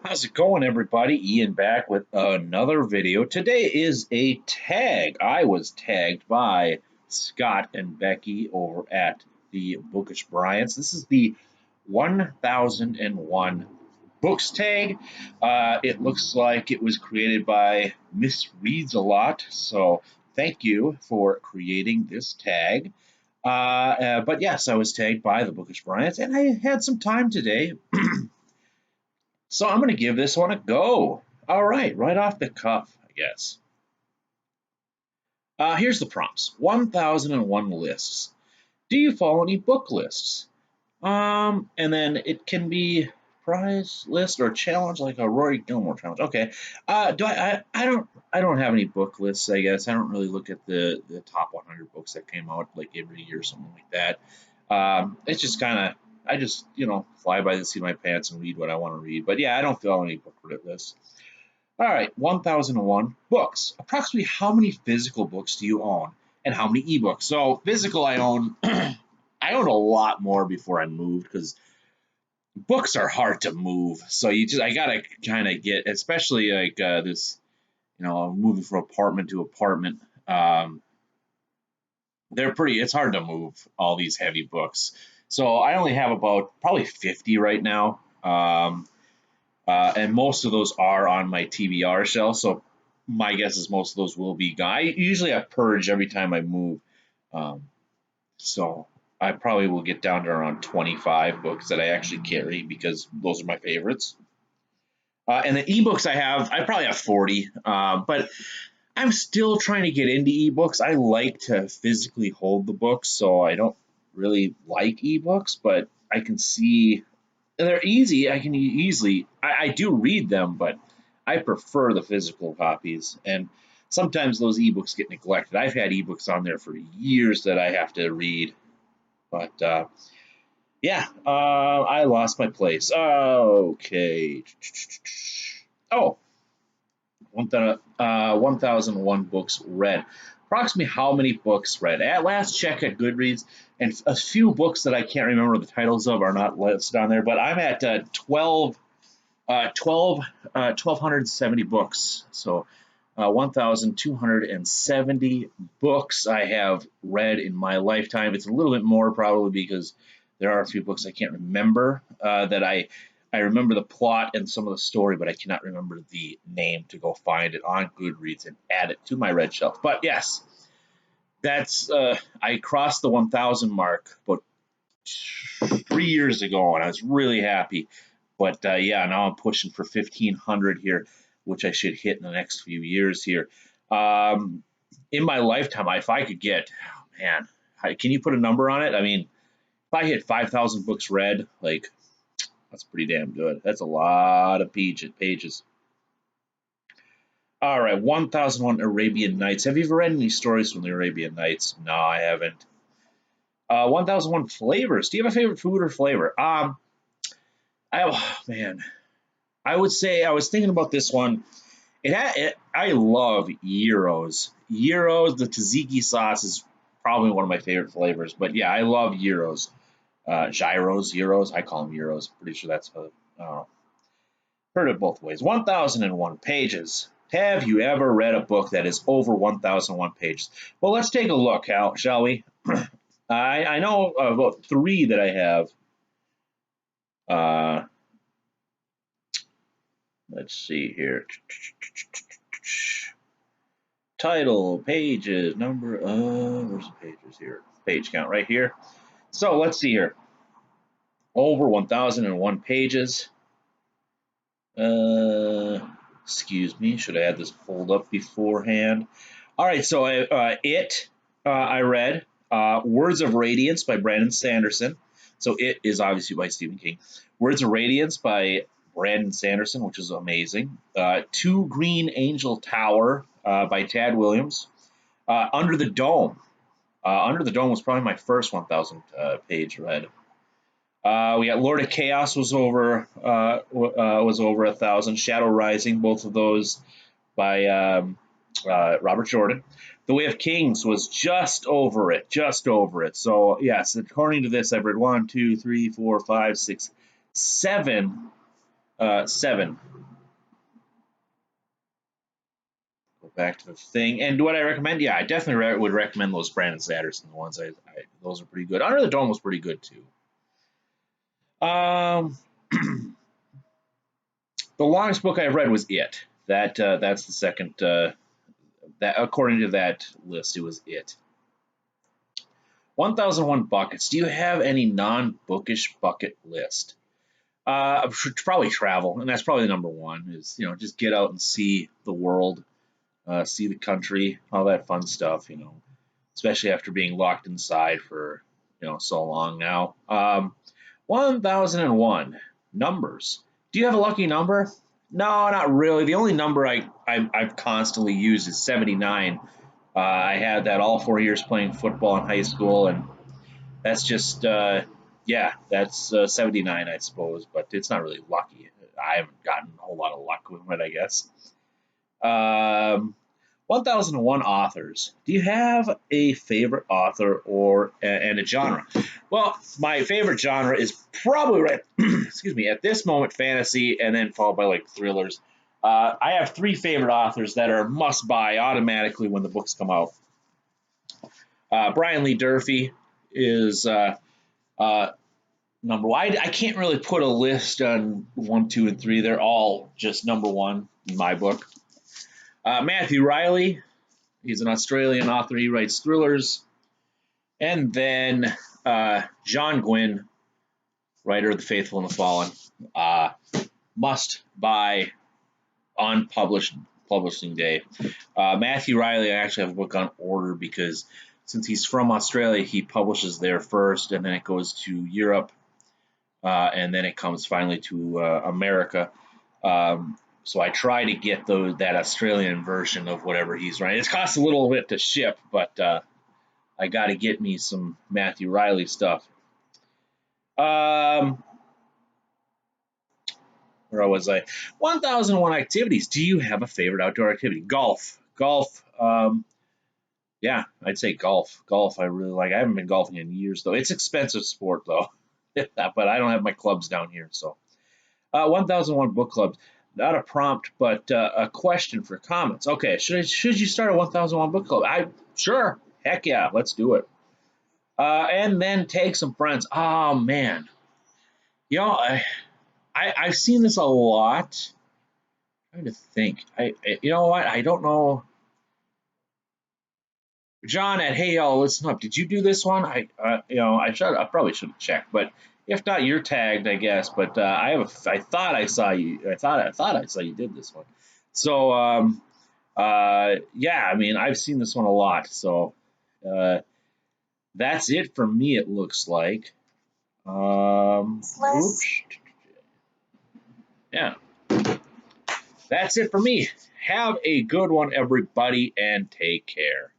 How's it going, everybody? Ian back with another video. Today is a tag. I was tagged by Scott and Becky over at the Bookish Bryants. This is the 1001 books tag. It looks like it was created by Miss Reads a Lot, so thank you for creating this tag. But yes, I was tagged by the Bookish Bryants, and I had some time today. So I'm going to give this one a go. All right off the cuff, I guess. Here's the prompts. 1001 lists. Do you follow any book lists? And then it can be prize list or challenge, like a Rory Gilmore challenge. Okay. I don't have any book lists, I guess. I don't really look at the top 100 books that came out like every year or something like that. It's just kind of, I just, fly by the seat of my pants and read what I want to read. But yeah, I don't follow any book lists. All right, 1001 books. Approximately how many physical books do you own and how many ebooks? So physical I own I owned a lot more before I moved because books are hard to move. So I gotta kind of get, especially like this, moving from apartment to apartment. It's hard to move all these heavy books. So I only have about probably 50 right now. And most of those are on my TBR shelf. So my guess is most of those will be gone. I usually have purge every time I move. Um, so I probably will get down to around 25 books that I actually carry because those are my favorites. And the ebooks I probably have 40. But I'm still trying to get into ebooks. I like to physically hold the books, so I don't really like ebooks, but I can see they're easy. I can easily, I do read them, but I prefer the physical copies. And sometimes those ebooks get neglected. I've had ebooks on there for years that I have to read, but yeah, I lost my place. Okay. Oh, 1001 books read. Approximately how many books read? At last check at Goodreads, and a few books that I can't remember the titles of are not listed on there, but I'm at 1,270 books. So 1,270 books I have read in my lifetime. It's a little bit more probably because there are a few books I can't remember that I remember the plot and some of the story, but I cannot remember the name to go find it on Goodreads and add it to my red shelf. But yes, that's I crossed the 1,000 mark about 3 years ago, and I was really happy. But yeah, now I'm pushing for 1,500 here, which I should hit in the next few years here. In my lifetime, if I could get, oh man, can you put a number on it? I mean, if I hit 5,000 books read, like that's pretty damn good. That's a lot of pages. All right, 1001 Arabian Nights. Have you ever read any stories from the Arabian Nights? No, I haven't. 1001 flavors. Do you have a favorite food or flavor? Oh man, I would say I was thinking about this one. I love gyros. Gyros, the tzatziki sauce is probably one of my favorite flavors. But yeah, I love gyros. Gyros. I call them gyros. Pretty sure that's heard it both ways. 1001 pages. Have you ever read a book that is over 1001 pages? Well, let's take a look, shall we? I know about three that I have. Uh, let's see here. Title, pages, number, where's the pages here? Page count right here. So let's see here. Over 1001 pages. Excuse me, should I have this pulled up beforehand? All right, so I read Words of Radiance by Brandon Sanderson. So It is obviously by Stephen King. Words of Radiance by Brandon Sanderson, which is amazing. Two Green Angel Tower by Tad Williams. Under the Dome. Under the Dome was probably my first 1,000 page read. We got Lord of Chaos was over 1,000. Shadow Rising, both of those by Robert Jordan. The Way of Kings was just over it. So yes, according to this, I've read 1, 2, 3, 4, 5, 6, 7 7. Go back to the thing. And what I recommend? Yeah, I definitely would recommend those Brandon Sanderson ones. Those are pretty good. Under the Dome was pretty good too. Um, the longest book I've read was It. That's the second. That according to that list, it was It. 1001 buckets. Do you have any non-bookish bucket list? Probably travel, and that's probably number one. Is just get out and see the world, see the country, all that fun stuff. Especially after being locked inside for so long now. 1001 numbers. Do you have a lucky number? No, not really. The only number I've constantly used is 79. I had that all 4 years playing football in high school, and that's just yeah, that's 79, I suppose. But it's not really lucky. I haven't gotten a whole lot of luck with it, I guess. 1001 authors. Do you have a favorite author and a genre? Well, my favorite genre is probably excuse me, at this moment fantasy, and then followed by like thrillers. I have 3 favorite authors that are must buy automatically when the books come out. Brian Lee Durfee is number one. I can't really put a list on 1, 2, and 3. They're all just number one in my book. Matthew Riley, he's an Australian author. He writes thrillers. And then John Gwynne, writer of The Faithful and the Fallen, must buy on publishing day. Matthew Riley, I actually have a book on order because since he's from Australia, he publishes there first, and then it goes to Europe, and then it comes finally to America. So I try to get that Australian version of whatever he's writing. It costs a little bit to ship, but I got to get me some Matthew Riley stuff. Where was I? 1001 activities. Do you have a favorite outdoor activity? Golf. Golf. Yeah, I'd say golf. Golf I really like. I haven't been golfing in years, though. It's expensive sport, though. But I don't have my clubs down here, so. 1001 book clubs. Not a prompt, but a question for comments. Okay, should you start a 1001 book club? Sure. Heck yeah, let's do it. And then take some friends. Oh man, I've seen this a lot. I'm trying to think. You know what? I don't know. John at Hey Y'all, listen up. Did you do this one? I probably should have checked, but if not, you're tagged, I guess. But I thought I saw you. I thought I saw you did this one. So yeah, I mean, I've seen this one a lot. So that's it for me. It looks like. Oops. Yeah. That's it for me. Have a good one, everybody, and take care.